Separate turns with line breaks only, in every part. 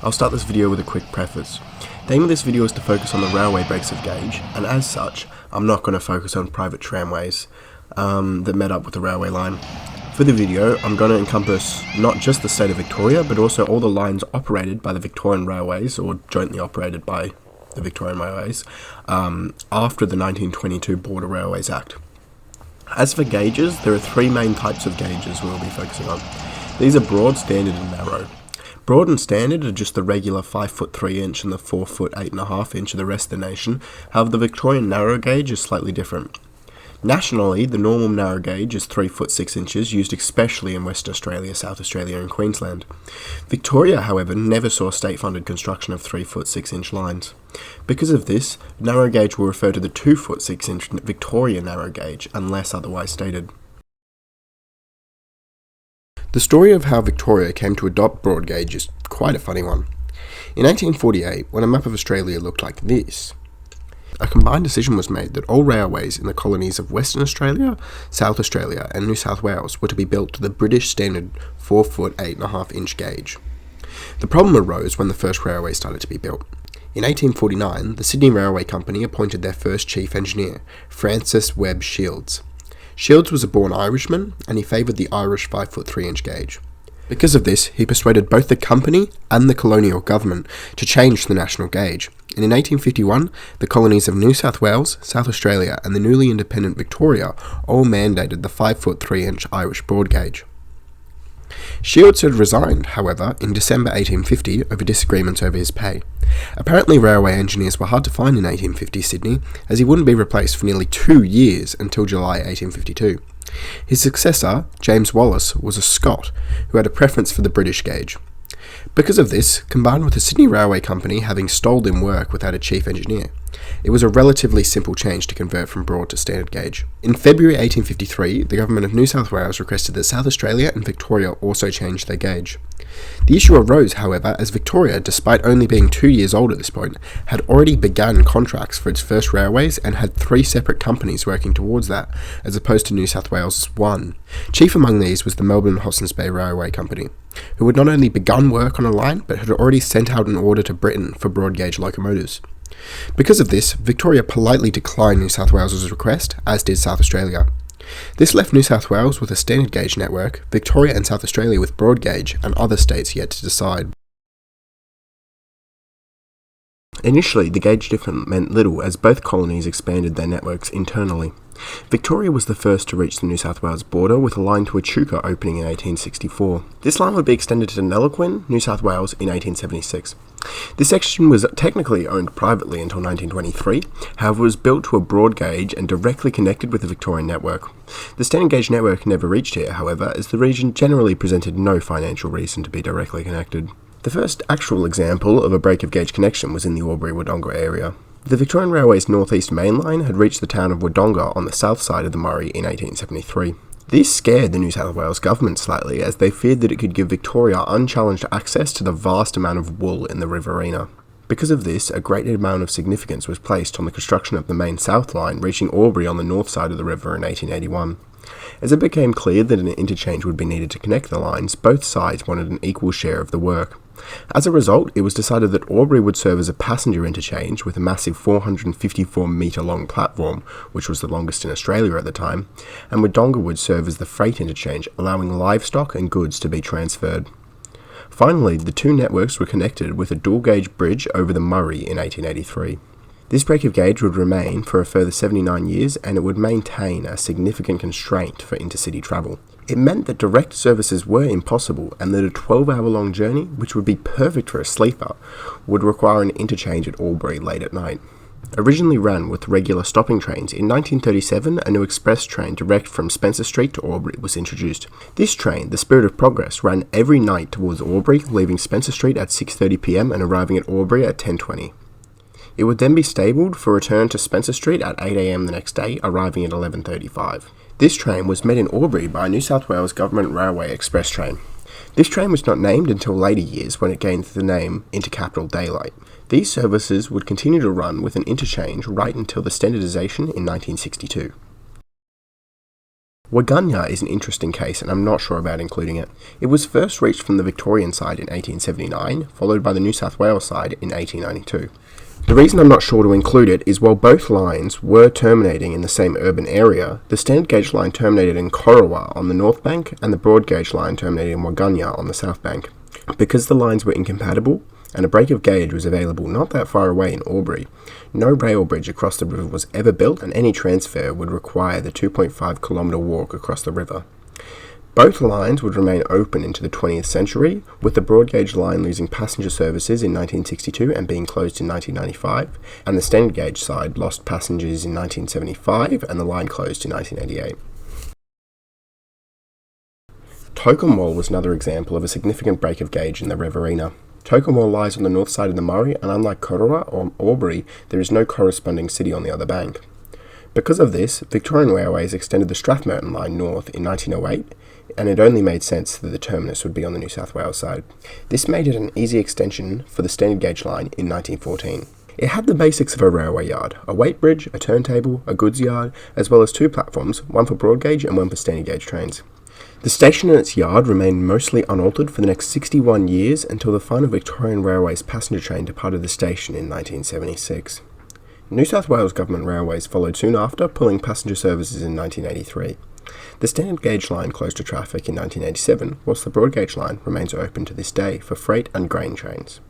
I'll start this video with a quick preface. The aim of this video is to focus on the railway breaks of gauge, and as such, I'm not going to focus on private tramways that met up with the railway line. For the video, I'm going to encompass not just the state of Victoria, but also all the lines operated by the Victorian Railways, or jointly operated by the Victorian Railways, after the 1922 Border Railways Act. As for gauges, there are three main types of gauges we'll be focusing on. These are broad, standard and narrow. Broad and standard are just the regular 5 foot 3 inch and the 4 foot 8.5 inch of the rest of the nation. However, the Victorian narrow gauge is slightly different. Nationally, the normal narrow gauge is 3 foot 6 inches, used especially in Western Australia, South Australia and Queensland. Victoria, however, never saw state-funded construction of 3 foot 6 inch lines. Because of this, narrow gauge will refer to the 2 foot 6 inch Victoria narrow gauge, unless otherwise stated. The story of how Victoria came to adopt broad gauge is quite a funny one. In 1848, when a map of Australia looked like this, a combined decision was made that all railways in the colonies of Western Australia, South Australia and New South Wales were to be built to the British standard 4 foot 8.5 inch gauge. The problem arose when the first railway started to be built. In 1849, the Sydney Railway Company appointed their first chief engineer, Francis Webb Shields. Shields was a born Irishman, and he favoured the Irish 5 foot 3 inch gauge. Because of this, he persuaded both the company and the colonial government to change the national gauge, and in 1851, the colonies of New South Wales, South Australia and the newly independent Victoria all mandated the 5 foot 3 inch Irish broad gauge. Shields had resigned, however, in December 1850 over disagreements over his pay. Apparently railway engineers were hard to find in 1850 Sydney, as he wouldn't be replaced for nearly 2 years until July 1852. His successor, James Wallace, was a Scot who had a preference for the British gauge. Because of this, combined with the Sydney Railway Company having stalled in work without a chief engineer, it was a relatively simple change to convert from broad to standard gauge. In February 1853, the government of New South Wales requested that South Australia and Victoria also change their gauge. The issue arose, however, as Victoria, despite only being 2 years old at this point, had already begun contracts for its first railways and had 3 separate companies working towards that, as opposed to New South Wales' one. Chief among these was the Melbourne Hossens Bay Railway Company, who had not only begun work on a line, but had already sent out an order to Britain for broad gauge locomotives. Because of this, Victoria politely declined New South Wales' request, as did South Australia. This left New South Wales with a standard gauge network, Victoria and South Australia with broad gauge, and other states yet to decide. Initially, the gauge difference meant little as both colonies expanded their networks internally. Victoria was the first to reach the New South Wales border with a line to Echuca opening in 1864. This line would be extended to Nelaquin, New South Wales in 1876. This section was technically owned privately until 1923, however was built to a broad gauge and directly connected with the Victorian network. The standard gauge network never reached here, however, as the region generally presented no financial reason to be directly connected. The first actual example of a break of gauge connection was in the Albury-Wodonga area. The Victorian Railway's northeast main line had reached the town of Wodonga on the south side of the Murray in 1873. This scared the New South Wales government slightly, as they feared that it could give Victoria unchallenged access to the vast amount of wool in the Riverina. Because of this, a great amount of significance was placed on the construction of the main south line reaching Albury on the north side of the river in 1881. As it became clear that an interchange would be needed to connect the lines, both sides wanted an equal share of the work. As a result, it was decided that Albury would serve as a passenger interchange with a massive 454-metre long platform, which was the longest in Australia at the time, and Wodonga would serve as the freight interchange, allowing livestock and goods to be transferred. Finally, the two networks were connected with a dual-gauge bridge over the Murray in 1883. This break of gauge would remain for a further 79 years, and it would maintain a significant constraint for intercity travel. It meant that direct services were impossible, and that a 12-hour-long journey, which would be perfect for a sleeper, would require an interchange at Albury late at night. Originally ran with regular stopping trains, in 1937 a new express train direct from Spencer Street to Albury was introduced. This train, the Spirit of Progress, ran every night towards Albury, leaving Spencer Street at 6:30 p.m. and arriving at Albury at 10:20. It would then be stabled for return to Spencer Street at 8 a.m. the next day, arriving at 11:35. This train was met in Albury by a New South Wales Government Railway express train. This train was not named until later years when it gained the name Intercapital Daylight. These services would continue to run with an interchange right until the standardisation in 1962. Waganya is an interesting case, and I'm not sure about including it. It was first reached from the Victorian side in 1879, followed by the New South Wales side in 1892. The reason I'm not sure to include it is while both lines were terminating in the same urban area, the standard gauge line terminated in Corowa on the north bank and the broad gauge line terminated in Waganya on the south bank. Because the lines were incompatible, and a break of gauge was available not that far away in Albury, no rail bridge across the river was ever built, and any transfer would require the 2.5 kilometre walk across the river. Both lines would remain open into the 20th century, with the broad gauge line losing passenger services in 1962 and being closed in 1995, and the standard gauge side lost passengers in 1975 and the line closed in 1988. Tocumwal was another example of a significant break of gauge in the Riverina. Tocumwal lies on the north side of the Murray, and unlike Corowa or Albury, there is no corresponding city on the other bank. Because of this, Victorian Railways extended the Strathmerton line north in 1908, and it only made sense that the terminus would be on the New South Wales side. This made it an easy extension for the standard gauge line in 1914. It had the basics of a railway yard, a weight bridge, a turntable, a goods yard, as well as two platforms, one for broad gauge and one for standard gauge trains. The station and its yard remained mostly unaltered for the next 61 years until the final Victorian Railways passenger train departed the station in 1976. New South Wales Government Railways followed soon after, pulling passenger services in 1983. The standard gauge line closed to traffic in 1987, whilst the broad gauge line remains open to this day for freight and grain trains.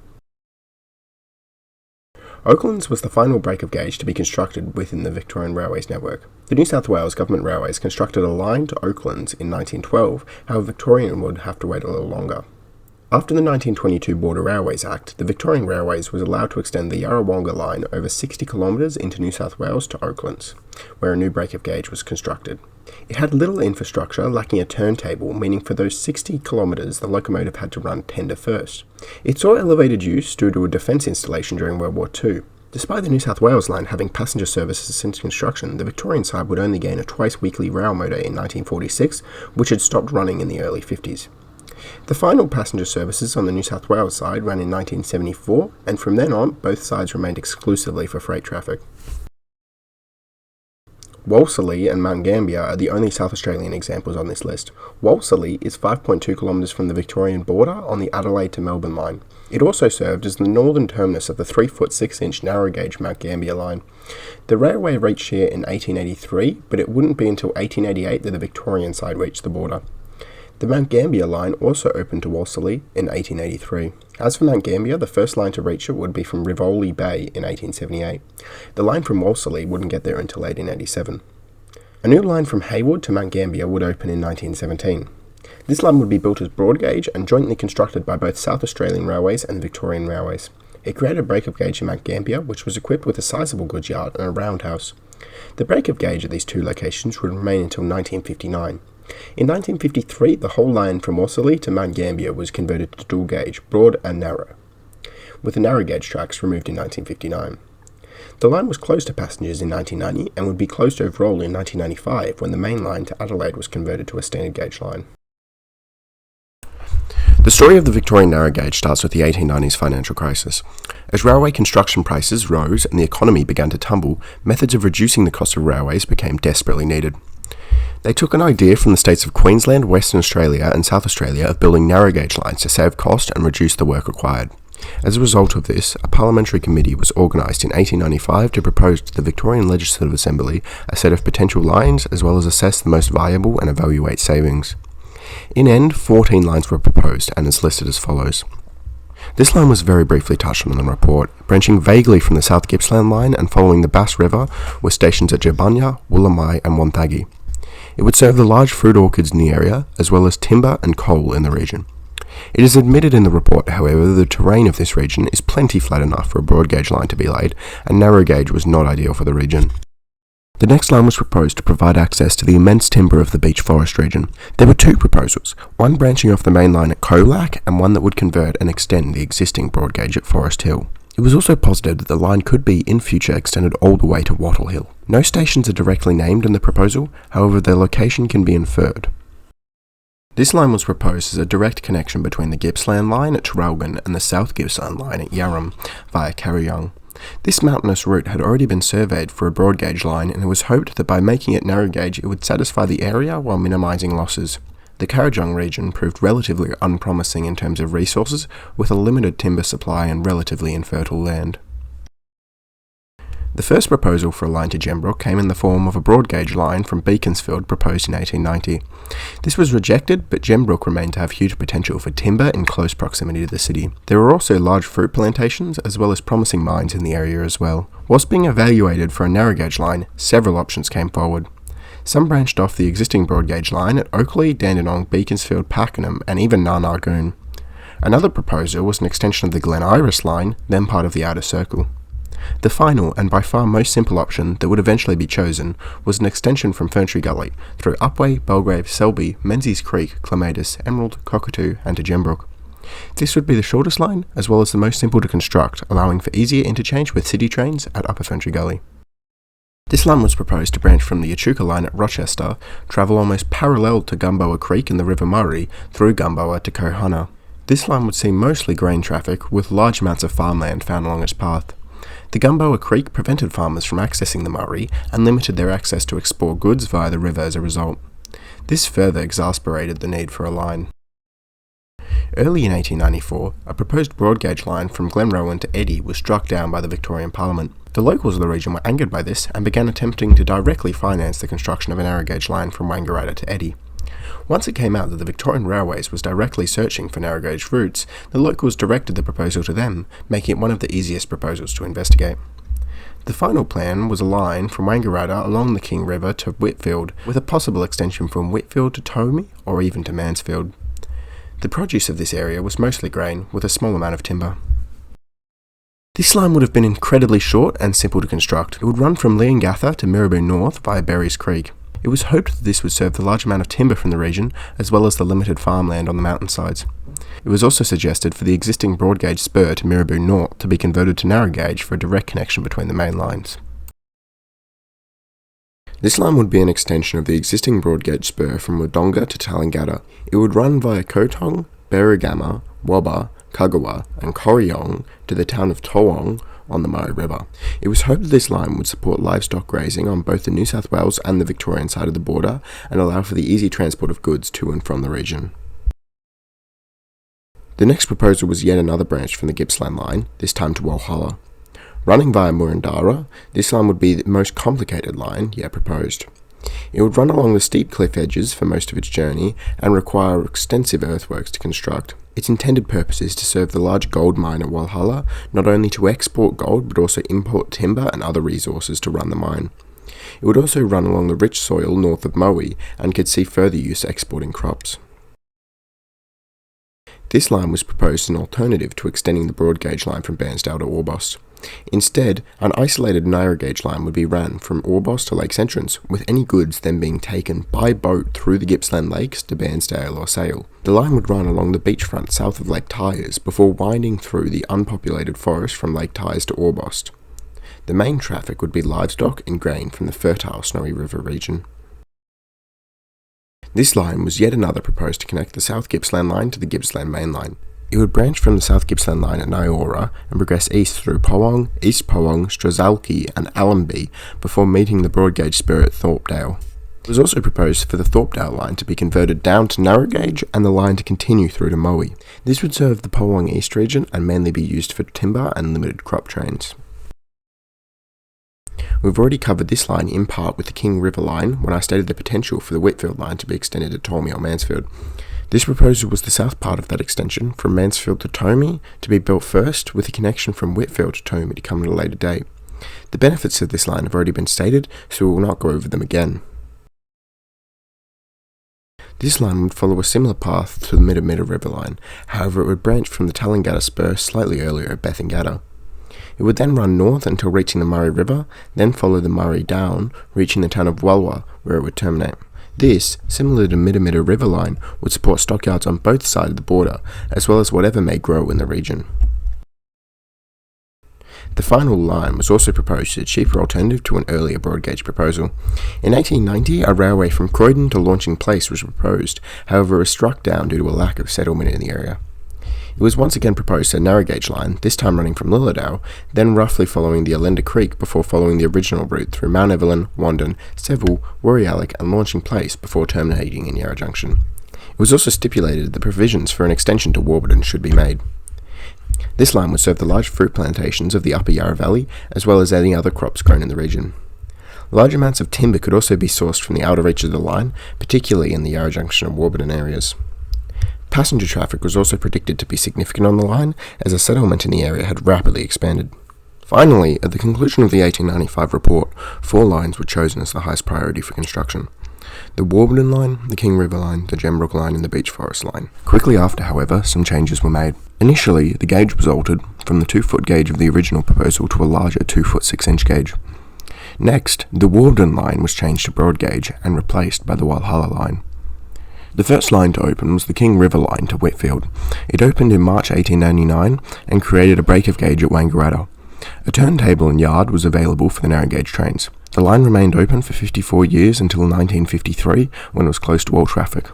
Oaklands was the final break of gauge to be constructed within the Victorian Railways network. The New South Wales Government Railways constructed a line to Oaklands in 1912, however Victorian would have to wait a little longer. After the 1922 Border Railways Act, the Victorian Railways was allowed to extend the Yarrawonga line over 60 kilometres into New South Wales to Oaklands, where a new break of gauge was constructed. It had little infrastructure, lacking a turntable, meaning for those 60 kilometres the locomotive had to run tender first. It saw elevated use due to a defence installation during World War II. Despite the New South Wales line having passenger services since construction, the Victorian side would only gain a twice-weekly rail motor in 1946, which had stopped running in the early 50s. The final passenger services on the New South Wales side ran in 1974, and from then on, both sides remained exclusively for freight traffic. Walsall and Mount Gambier are the only South Australian examples on this list. Walsall is 5.2 kilometres from the Victorian border on the Adelaide to Melbourne line. It also served as the northern terminus of the 3-foot 6-inch narrow gauge Mount Gambier line. The railway reached here in 1883, but it wouldn't be until 1888 that the Victorian side reached the border. The Mount Gambier line also opened to Walsall in 1883. As for Mount Gambier, the first line to reach it would be from Rivoli Bay in 1878. The line from Walsall wouldn't get there until 1887. A new line from Haywood to Mount Gambier would open in 1917. This line would be built as broad gauge and jointly constructed by both South Australian Railways and Victorian Railways. It created a break of gauge in Mount Gambier, which was equipped with a sizable goods yard and a roundhouse. The break of gauge at these two locations would remain until 1959. In 1953, the whole line from Walsall to Mount Gambier was converted to dual gauge, broad and narrow, with the narrow gauge tracks removed in 1959. The line was closed to passengers in 1990 and would be closed overall in 1995 when the main line to Adelaide was converted to a standard gauge line. The story of the Victorian narrow gauge starts with the 1890s financial crisis. As railway construction prices rose and the economy began to tumble, methods of reducing the cost of railways became desperately needed. They took an idea from the states of Queensland, Western Australia and South Australia of building narrow gauge lines to save cost and reduce the work required. As a result of this, a parliamentary committee was organised in 1895 to propose to the Victorian Legislative Assembly a set of potential lines as well as assess the most viable and evaluate savings. In end, 14 lines were proposed and is listed as follows. This line was very briefly touched on in the report, branching vaguely from the South Gippsland line and following the Bass River with stations at Jabanya, Woolamai and Wonthaggi. It would serve the large fruit orchards in the area, as well as timber and coal in the region. It is admitted in the report, however, that the terrain of this region is plenty flat enough for a broad gauge line to be laid, and narrow gauge was not ideal for the region. The next line was proposed to provide access to the immense timber of the beech forest region. There were two proposals, one branching off the main line at Colac and one that would convert and extend the existing broad gauge at Forest Hill. It was also posited that the line could be, in future, extended all the way to Wattle Hill. No stations are directly named in the proposal, however their location can be inferred. This line was proposed as a direct connection between the Gippsland line at Traralgon and the South Gippsland line at Yarram via Carryyoung. This mountainous route had already been surveyed for a broad gauge line, and it was hoped that by making it narrow gauge it would satisfy the area while minimising losses. The Kurrajong region proved relatively unpromising in terms of resources, with a limited timber supply and relatively infertile land. The first proposal for a line to Gembrook came in the form of a broad gauge line from Beaconsfield proposed in 1890. This was rejected, but Gembrook remained to have huge potential for timber in close proximity to the city. There were also large fruit plantations as well as promising mines in the area as well. Whilst being evaluated for a narrow gauge line, several options came forward. Some branched off the existing broad gauge line at Oakley, Dandenong, Beaconsfield, Pakenham and even Narnagoon. Another proposal was an extension of the Glen Iris line, then part of the Outer Circle. The final, and by far most simple option that would eventually be chosen, was an extension from Ferntree Gully, through Upwey, Belgrave, Selby, Menzies Creek, Clematis, Emerald, Cockatoo, and to Gembrook. This would be the shortest line, as well as the most simple to construct, allowing for easier interchange with city trains at Upper Ferntree Gully. This line was proposed to branch from the Echuca line at Rochester, travel almost parallel to Gumboa Creek in the River Murray, through Gumboa to Kohana. This line would see mostly grain traffic, with large amounts of farmland found along its path. The Gumboa Creek prevented farmers from accessing the Murray and limited their access to export goods via the river as a result. This further exasperated the need for a line. Early in 1894, a proposed broad gauge line from Glenrowan to Eddy was struck down by the Victorian Parliament. The locals of the region were angered by this and began attempting to directly finance the construction of a narrow gauge line from Wangaratta to Eddy. Once it came out that the Victorian Railways was directly searching for narrow gauge routes, the locals directed the proposal to them, making it one of the easiest proposals to investigate. The final plan was a line from Wangaratta along the King River to Whitfield, with a possible extension from Whitfield to Tomi or even to Mansfield. The produce of this area was mostly grain, with a small amount of timber. This line would have been incredibly short and simple to construct. It would run from Leongatha to Miraboo North via Berries Creek. It was hoped that this would serve the large amount of timber from the region, as well as the limited farmland on the mountainsides. It was also suggested for the existing broad gauge spur to Miraboo North to be converted to narrow gauge for a direct connection between the main lines. This line would be an extension of the existing broad gauge spur from Wodonga to Tallangatta. It would run via Kotong, Berrigama, Wobba, Kagawa and Corryong to the town of Toowong on the Murray River. It was hoped that this line would support livestock grazing on both the New South Wales and the Victorian side of the border and allow for the easy transport of goods to and from the region. The next proposal was yet another branch from the Gippsland line, this time to Walhalla. Running via Murrindara, this line would be the most complicated line yet proposed. It would run along the steep cliff edges for most of its journey and require extensive earthworks to construct. Its intended purpose is to serve the large gold mine at Walhalla, not only to export gold but also import timber and other resources to run the mine. It would also run along the rich soil north of Moe and could see further use exporting crops. This line was proposed as an alternative to extending the broad gauge line from Bairnsdale to Orbost. Instead, an isolated narrow gauge line would be ran from Orbost to Lakes Entrance, with any goods then being taken by boat through the Gippsland Lakes to Bairnsdale or Sale. The line would run along the beachfront south of Lake Tyers before winding through the unpopulated forest from Lake Tyers to Orbost. The main traffic would be livestock and grain from the fertile Snowy River region. This line was yet another proposed to connect the South Gippsland line to the Gippsland main line. It would branch from the South Gippsland line at Nyora and progress east through Powong, East Powong, Strazalki and Allenby before meeting the broad gauge spur at Thorpedale. It was also proposed for the Thorpedale line to be converted down to narrow gauge and the line to continue through to Moe. This would serve the Powong East region and mainly be used for timber and limited crop trains. We've already covered this line in part with the King River line when I stated the potential for the Whitfield line to be extended to Tomi or Mansfield. This proposal was the south part of that extension from Mansfield to Tomi to be built first, with a connection from Whitfield to Tomi to come at a later date. The benefits of this line have already been stated, so we will not go over them again. This line would follow a similar path to the Midda River line, however it would branch from the Tallangatta spur slightly earlier at Bethingatta. It would then run north until reaching the Murray River, then follow the Murray down, reaching the town of Walwa, where it would terminate. This, similar to Midda River line, would support stockyards on both sides of the border, as well as whatever may grow in the region. The final line was also proposed as a cheaper alternative to an earlier broad gauge proposal. In 1890, a railway from Croydon to Launching Place was proposed, however it was struck down due to a lack of settlement in the area. It was once again proposed a narrow gauge line, this time running from Lilydale, then roughly following the Allenda Creek before following the original route through Mount Evelyn, Wandon, Seville, Woorollalek and Launching Place before terminating in Yarra Junction. It was also stipulated that provisions for an extension to Warburton should be made. This line would serve the large fruit plantations of the Upper Yarra Valley, as well as any other crops grown in the region. Large amounts of timber could also be sourced from the outer reaches of the line, particularly in the Yarra Junction and Warburton areas. Passenger traffic was also predicted to be significant on the line, as a settlement in the area had rapidly expanded. Finally, at the conclusion of the 1895 report, 4 lines were chosen as the highest priority for construction: the Warburton Line, the King River Line, the Gembrook Line and the Beach Forest Line. Quickly after, however, some changes were made. Initially, the gauge was altered from the 2-foot gauge of the original proposal to a larger 2-foot 6-inch gauge. Next, the Warburton Line was changed to broad gauge and replaced by the Walhalla Line. The first line to open was the King River Line to Whitfield. It opened in March 1899 and created a break of gauge at Wangaratta. A turntable and yard was available for the narrow gauge trains. The line remained open for 54 years until 1953, when it was closed to all traffic.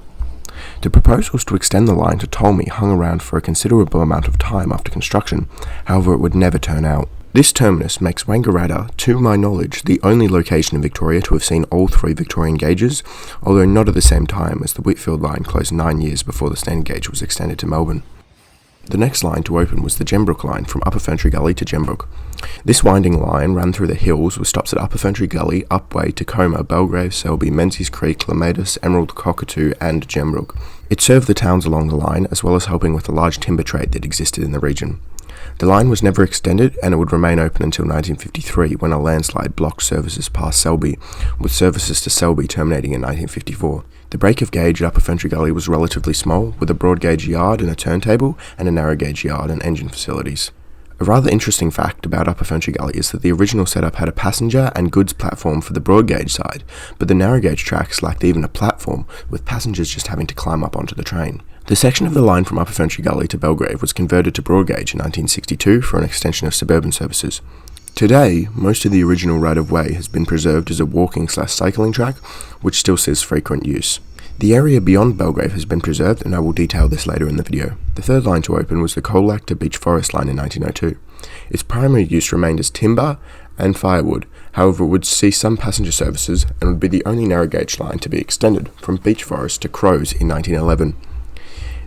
The proposals to extend the line to Tolmi hung around for a considerable amount of time after construction, however it would never turn out. This terminus makes Wangaratta, to my knowledge, the only location in Victoria to have seen all 3 Victorian gauges, although not at the same time, as the Whitfield line closed 9 years before the standard gauge was extended to Melbourne. The next line to open was the Gembrook Line from Upper Ferntree Gully to Gembrook. This winding line ran through the hills with stops at Upper Ferntree Gully, Upway, Tacoma, Belgrave, Selby, Menzies Creek, Clematis, Emerald, Cockatoo and Gembrook. It served the towns along the line, as well as helping with the large timber trade that existed in the region. The line was never extended, and it would remain open until 1953, when a landslide blocked services past Selby, with services to Selby terminating in 1954. The break of gauge at Upper Ferntree Gully was relatively small, with a broad gauge yard and a turntable, and a narrow gauge yard and engine facilities. A rather interesting fact about Upper Ferntree Gully is that the original setup had a passenger and goods platform for the broad gauge side, but the narrow gauge tracks lacked even a platform, with passengers just having to climb up onto the train. The section of the line from Upper Ferntree Gully to Belgrave was converted to broad gauge in 1962 for an extension of suburban services. Today, most of the original right-of-way has been preserved as a walking/cycling track, which still sees frequent use. The area beyond Belgrave has been preserved, and I will detail this later in the video. The third line to open was the Colac to Beach Forest line in 1902. Its primary use remained as timber and firewood, however it would see some passenger services and would be the only narrow gauge line to be extended from Beach Forest to Crows in 1911.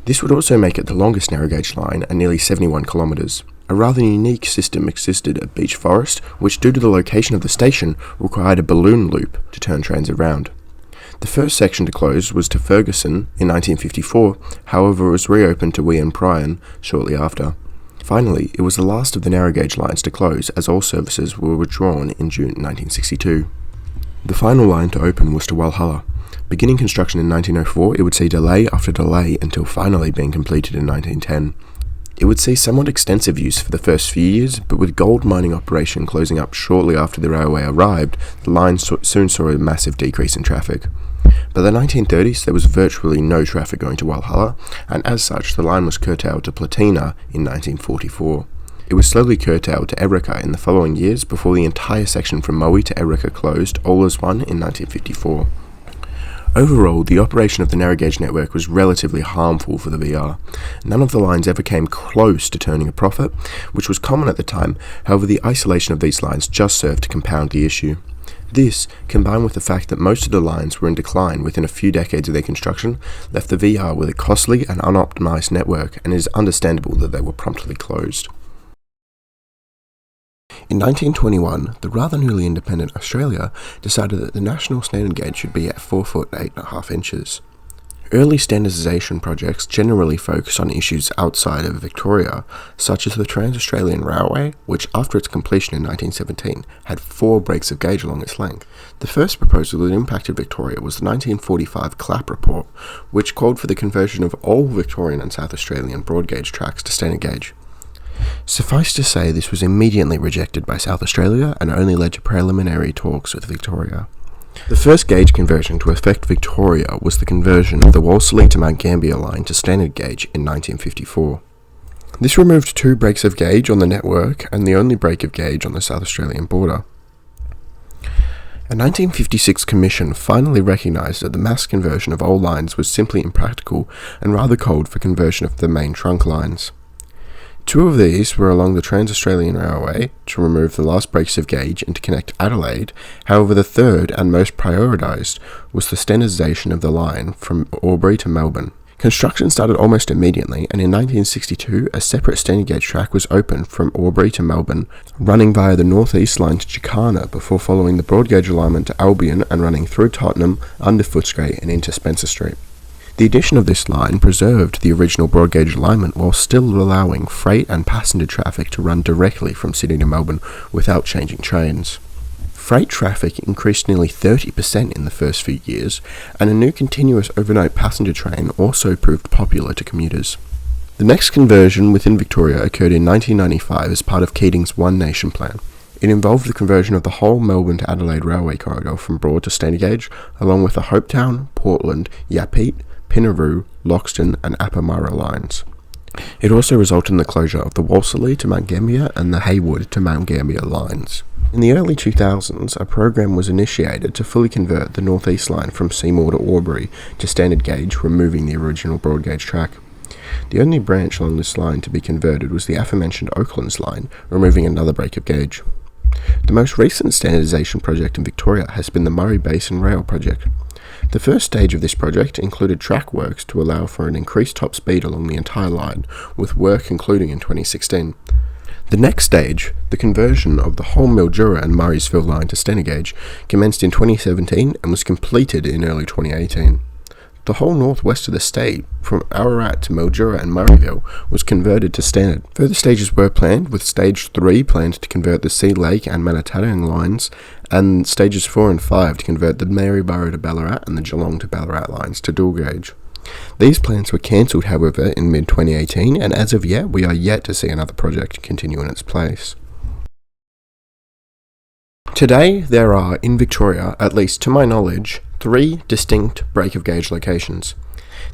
This would also make it the longest narrow gauge line at nearly 71 kilometres. A rather unique system existed at Beach Forest, which due to the location of the station required a balloon loop to turn trains around. The first section to close was to Ferguson in 1954, however it was reopened to Wee and Pryan shortly after. Finally, it was the last of the narrow gauge lines to close, as all services were withdrawn in June 1962. The final line to open was to Walhalla. Beginning construction in 1904, it would see delay after delay until finally being completed in 1910. It would see somewhat extensive use for the first few years, but with gold mining operation closing up shortly after the railway arrived, the line soon saw a massive decrease in traffic. By the 1930s, there was virtually no traffic going to Walhalla, and as such, the line was curtailed to Platina in 1944. It was slowly curtailed to Eureka in the following years before the entire section from Moe to Eureka closed, all as one, in 1954. Overall, the operation of the narrow gauge network was relatively harmful for the VR. None of the lines ever came close to turning a profit, which was common at the time. However, the isolation of these lines just served to compound the issue. This, combined with the fact that most of the lines were in decline within a few decades of their construction, left the VR with a costly and unoptimized network, and it is understandable that they were promptly closed. In 1921, the rather newly independent Australia decided that the national standard gauge should be at 4 foot 8.5 inches. Early standardisation projects generally focused on issues outside of Victoria, such as the Trans-Australian Railway, which after its completion in 1917 had 4 breaks of gauge along its length. The first proposal that impacted Victoria was the 1945 CLAP report, which called for the conversion of all Victorian and South Australian broad gauge tracks to standard gauge. Suffice to say, this was immediately rejected by South Australia and only led to preliminary talks with Victoria. The first gauge conversion to affect Victoria was the conversion of the Wolseley to Mount Gambier line to standard gauge in 1954. This removed 2 breaks of gauge on the network and the only break of gauge on the South Australian border. A 1956 commission finally recognised that the mass conversion of all lines was simply impractical and rather called for conversion of the main trunk lines. Two of these were along the Trans-Australian Railway to remove the last breaks of gauge and to connect Adelaide. However, the third and most prioritised was the standardisation of the line from Albury to Melbourne. Construction started almost immediately, and in 1962 a separate standard gauge track was opened from Albury to Melbourne, running via the northeast line to Chicana before following the broad gauge alignment to Albion and running through Tottenham, under Footscray and into Spencer Street. The addition of this line preserved the original broad gauge alignment while still allowing freight and passenger traffic to run directly from Sydney to Melbourne without changing trains. Freight traffic increased nearly 30% in the first few years, and a new continuous overnight passenger train also proved popular to commuters. The next conversion within Victoria occurred in 1995 as part of Keating's One Nation plan. It involved the conversion of the whole Melbourne to Adelaide railway corridor from broad to standard gauge, along with the Hopetown, Portland, Yapete, Pinaroo, Loxton and Upper Murray lines. It also resulted in the closure of the Wolseley to Mount Gambier and the Haywood to Mount Gambier lines. In the early 2000s, a program was initiated to fully convert the North East line from Seymour to Albury to standard gauge, removing the original broad gauge track. The only branch along this line to be converted was the aforementioned Oaklands line, removing another break of gauge. The most recent standardisation project in Victoria has been the Murray Basin Rail project. The first stage of this project included track works to allow for an increased top speed along the entire line, with work concluding in 2016. The next stage, the conversion of the whole Mildura and Murraysville line to standard gauge, commenced in 2017 and was completed in early 2018. The whole northwest of the state, from Ararat to Mildura and Murrayville, was converted to standard. Further stages were planned, with Stage 3 planned to convert the Sea Lake and Manatadang lines, and Stages 4 and 5 to convert the Maryborough to Ballarat and the Geelong to Ballarat lines to dual gauge. These plans were cancelled, however, in mid-2018, and as of yet, we are yet to see another project continue in its place. Today, there are, in Victoria, at least to my knowledge, 3 distinct break of gauge locations.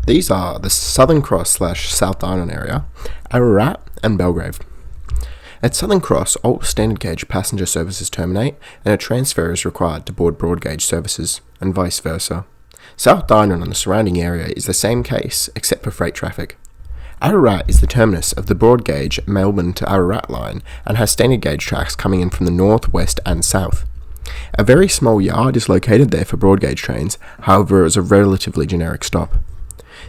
These are the Southern Cross/South Island area, Ararat and Belgrave. At Southern Cross, all standard gauge passenger services terminate and a transfer is required to board broad gauge services, and vice versa. South Island and the surrounding area is the same case, except for freight traffic. Ararat is the terminus of the broad gauge Melbourne to Ararat line and has standard gauge tracks coming in from the north, west and south. A very small yard is located there for broad gauge trains, however it is a relatively generic stop.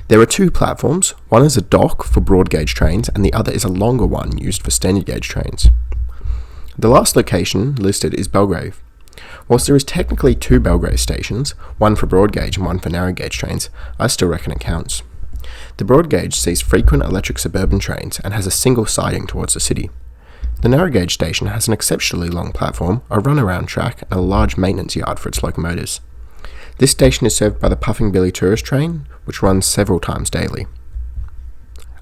There are 2 platforms, one is a dock for broad gauge trains and the other is a longer one used for standard gauge trains. The last location listed is Belgrave. Whilst there is technically 2 Belgrave stations, one for broad gauge and one for narrow gauge trains, I still reckon it counts. The broad gauge sees frequent electric suburban trains and has a single siding towards the city. The narrow gauge station has an exceptionally long platform, a runaround track and a large maintenance yard for its locomotives. This station is served by the Puffing Billy tourist train, which runs several times daily.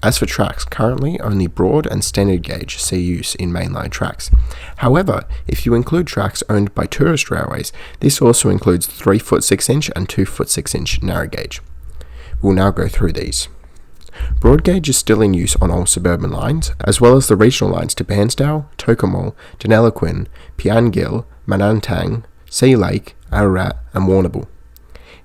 As for tracks, currently only broad and standard gauge see use in mainline tracks. However, if you include tracks owned by tourist railways, this also includes 3 foot 6 inch and 2 foot 6 inch narrow gauge. We'll now go through these. Broad gauge is still in use on all suburban lines, as well as the regional lines to Bairnsdale, Tocumwal, Deniliquin, Piangil, Manantang, Sea Lake, Ararat and Warrnambool.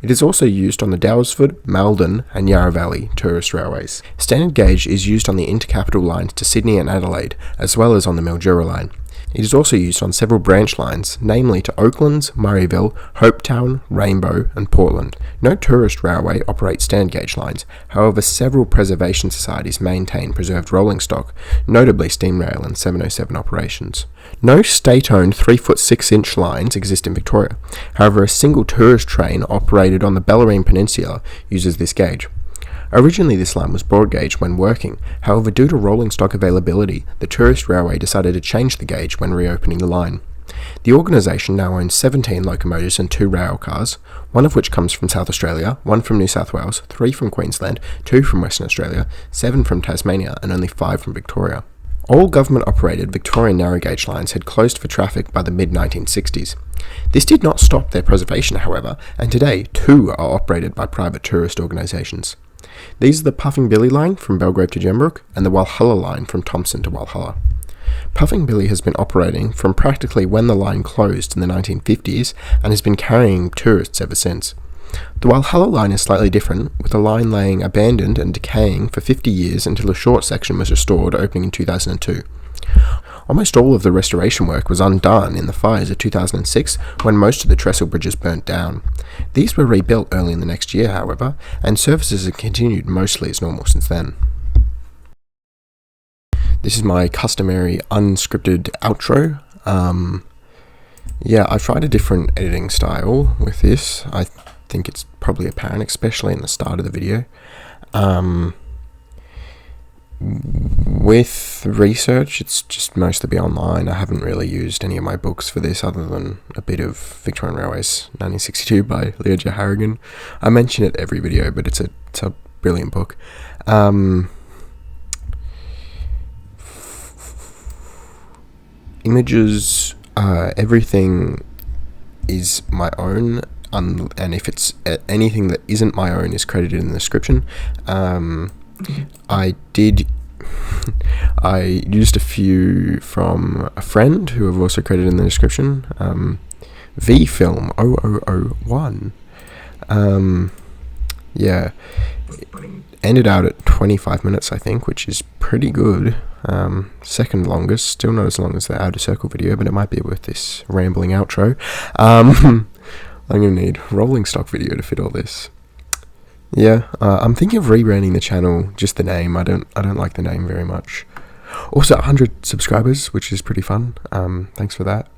It is also used on the Daylesford, Malden and Yarra Valley tourist railways. Standard gauge is used on the intercapital lines to Sydney and Adelaide, as well as on the Mildura line. It is also used on several branch lines, namely to Oaklands, Murrayville, Hopetown, Rainbow and Portland. No tourist railway operates standard gauge lines, however several preservation societies maintain preserved rolling stock, notably SteamRail and 707 operations. No state-owned 3 foot 6 inch lines exist in Victoria, however a single tourist train operated on the Bellarine Peninsula uses this gauge. Originally this line was broad gauge when working, however due to rolling stock availability, the tourist railway decided to change the gauge when reopening the line. The organisation now owns 17 locomotives and 2 rail cars, one of which comes from South Australia, 1 from New South Wales, 3 from Queensland, 2 from Western Australia, 7 from Tasmania and only 5 from Victoria. All government-operated Victorian narrow gauge lines had closed for traffic by the mid-1960s. This did not stop their preservation, however, and today 2 are operated by private tourist organisations. These are the Puffing Billy line from Belgrave to Gembrook and the Walhalla line from Thompson to Walhalla. Puffing Billy has been operating from practically when the line closed in the 1950s and has been carrying tourists ever since. The Walhalla line is slightly different, with the line laying abandoned and decaying for 50 years until a short section was restored, opening in 2002. Almost all of the restoration work was undone in the fires of 2006, when most of the trestle bridges burnt down. These were rebuilt early in the next year, however, and services have continued mostly as normal since then. This is my customary unscripted outro. Yeah, I've tried a different editing style with this. I think it's probably apparent, especially in the start of the video. With research, it's just mostly be online. I haven't really used any of my books for this other than a bit of Victorian Railways 1962 by Leo J. Harrigan. I mention it every video, but it's a brilliant book. Images, everything is my own, and if it's anything that isn't my own is credited in the description. I used a few from a friend who have also credited in the description. V-Film 0001. Yeah, ended out at 25 minutes, I think, which is pretty good. Second longest, still not as long as the Outer Circle video, but it might be with this rambling outro. I'm gonna need rolling stock video to fit all this. Yeah, I'm thinking of rebranding the channel, just the name. I don't like the name very much. Also, 100 subscribers, which is pretty fun. Thanks for that.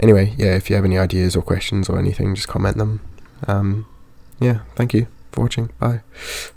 Anyway, yeah, if you have any ideas or questions or anything, just comment them. Yeah, thank you for watching. Bye.